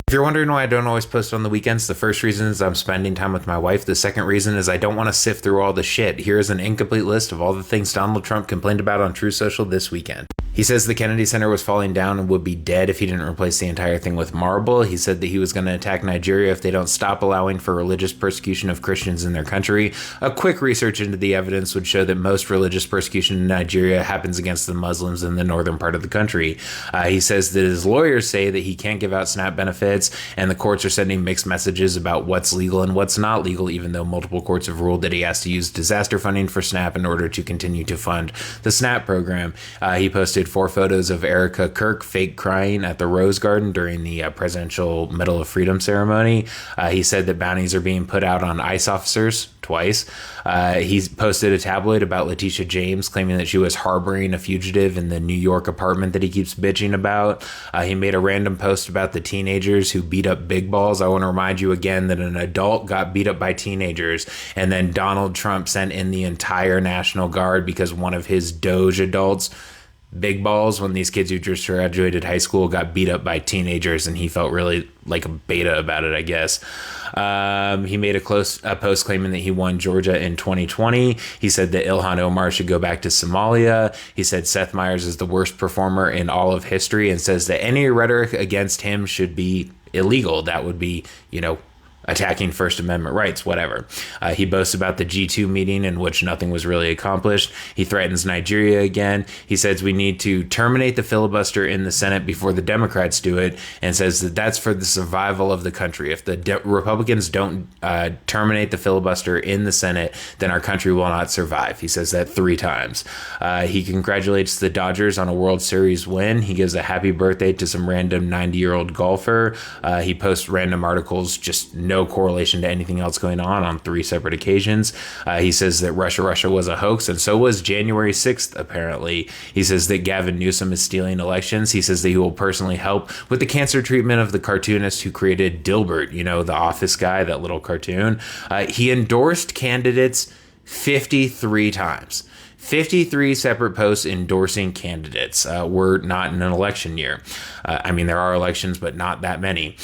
If you're wondering why I don't always post on the weekends, the first reason is I'm spending time with my wife. The second reason is I don't want to sift through all the shit. Here is an incomplete list of all the things Donald Trump complained about on Truth Social this weekend. He says the Kennedy Center was falling down and would be dead if he didn't replace the entire thing with marble. He said that he was going to attack Nigeria if they don't stop allowing for religious persecution of Christians in their country. A quick research into the evidence would show that most religious persecution in Nigeria happens against the Muslims in the northern part of the country. He says that his lawyers say that he can't give out SNAP benefits, and the courts are sending mixed messages about what's legal and what's not legal, even though multiple courts have ruled that he has to use disaster funding for SNAP in order to continue to fund the SNAP program. He posted 4 photos of Erica Kirk fake crying at the Rose Garden during the presidential Medal of Freedom ceremony. He said that bounties are being put out on ICE officers twice. He posted a tabloid about Letitia James, claiming that she was harboring a fugitive in the New York apartment that he keeps bitching about. He made a random post about the teenagers who beat up Big Balls. I want to remind you again that an adult got beat up by teenagers, and then Donald Trump sent in the entire National Guard because one of his Doge adults, Big Balls, when these kids who just graduated high school, got beat up by teenagers, and he felt really like a beta about it, I guess. He made a post claiming that he won Georgia in 2020. He said that Ilhan Omar should go back to Somalia. He said Seth Meyers is the worst performer in all of history, and says that any rhetoric against him should be illegal. That would be, attacking First Amendment rights, whatever. He boasts about the G2 meeting in which nothing was really accomplished. He threatens Nigeria again. He says we need to terminate the filibuster in the Senate before the Democrats do it, and says that that's for the survival of the country. If the Republicans don't terminate the filibuster in the Senate, then our country will not survive. He says that 3 times. He congratulates the Dodgers on a World Series win. He gives a happy birthday to some random 90-year-old golfer. He posts random articles, just no correlation to anything else going on 3 separate occasions. He says that Russia was a hoax, and so was January 6th, apparently. He says that Gavin Newsom is stealing elections. He says that he will personally help with the cancer treatment of the cartoonist who created Dilbert, the Office guy, that little cartoon. He endorsed candidates 53 times. 53 separate posts endorsing candidates. We're not in an election year. There are elections, but not that many.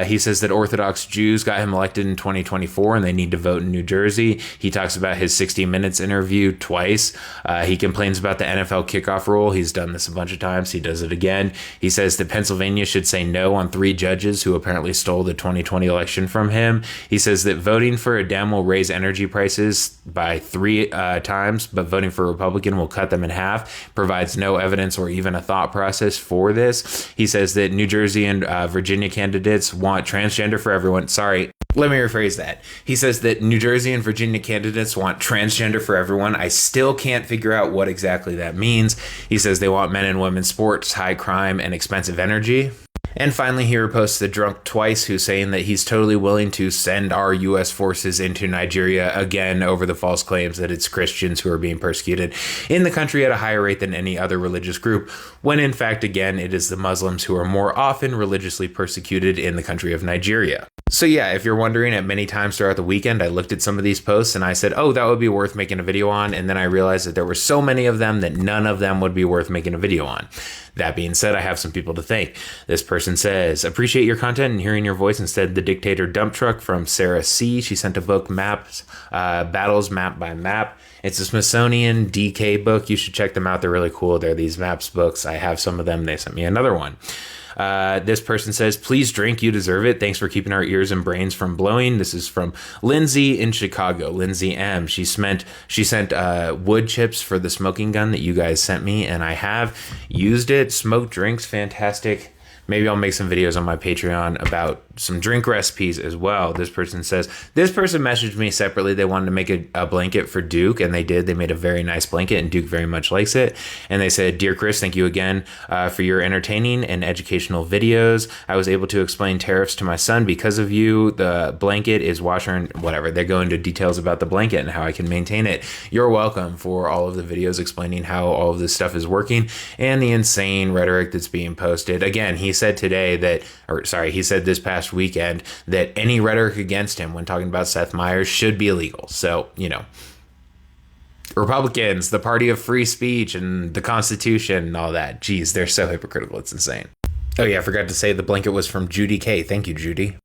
He says that Orthodox Jews got him elected in 2024 and they need to vote in New Jersey. He talks about his 60 Minutes interview twice. He complains about the NFL kickoff rule. He's done this a bunch of times. He does it again. He says that Pennsylvania should say no on 3 judges who apparently stole the 2020 election from him. He says that voting for a Dem will raise energy prices by 3 times, but voting for a Republican will cut them in half. Provides no evidence or even a thought process for this. He says that New Jersey and Virginia candidates want transgender for everyone. Sorry, let me rephrase that. He says that New Jersey and Virginia candidates want transgender for everyone. I still can't figure out what exactly that means. He says they want men and women's sports, high crime, and expensive energy. And finally, he reposts the drunk twice who's saying that he's totally willing to send our U.S. forces into Nigeria again over the false claims that it's Christians who are being persecuted in the country at a higher rate than any other religious group, when in fact, again, it is the Muslims who are more often religiously persecuted in the country of Nigeria. So yeah, if you're wondering, at many times throughout the weekend, I looked at some of these posts and I said, oh, that would be worth making a video on. And then I realized that there were so many of them that none of them would be worth making a video on. That being said, I have some people to thank. This person says, appreciate your content and hearing your voice instead. The Dictator Dump Truck from Sarah C. She sent a book, Maps, Battles Map by Map. It's a Smithsonian DK book. You should check them out. They're really cool. They're these maps books. I have some of them. They sent me another one. This person says, please drink, you deserve it. Thanks for keeping our ears and brains from blowing. This is from Lindsay in Chicago. Lindsay M. She sent wood chips for the smoking gun that you guys sent me, and I have used it. Smoked drinks, fantastic. Maybe I'll make some videos on my Patreon about some drink recipes as well. This person messaged me separately. They wanted to make a blanket for Duke, and they did. They made a very nice blanket, and Duke very much likes it. And they said, Dear Chris, thank you again for your entertaining and educational videos. I was able to explain tariffs to my son because of you. The blanket is washer and whatever. They go into details about the blanket and how I can maintain it. You're welcome for all of the videos explaining how all of this stuff is working and the insane rhetoric that's being posted. Again, he said this past weekend that any rhetoric against him when talking about Seth Meyers should be illegal. So, Republicans, the party of free speech and the Constitution and all that. Geez, they're so hypocritical. It's insane. Oh yeah, I forgot to say the blanket was from Judy K. Thank you, Judy.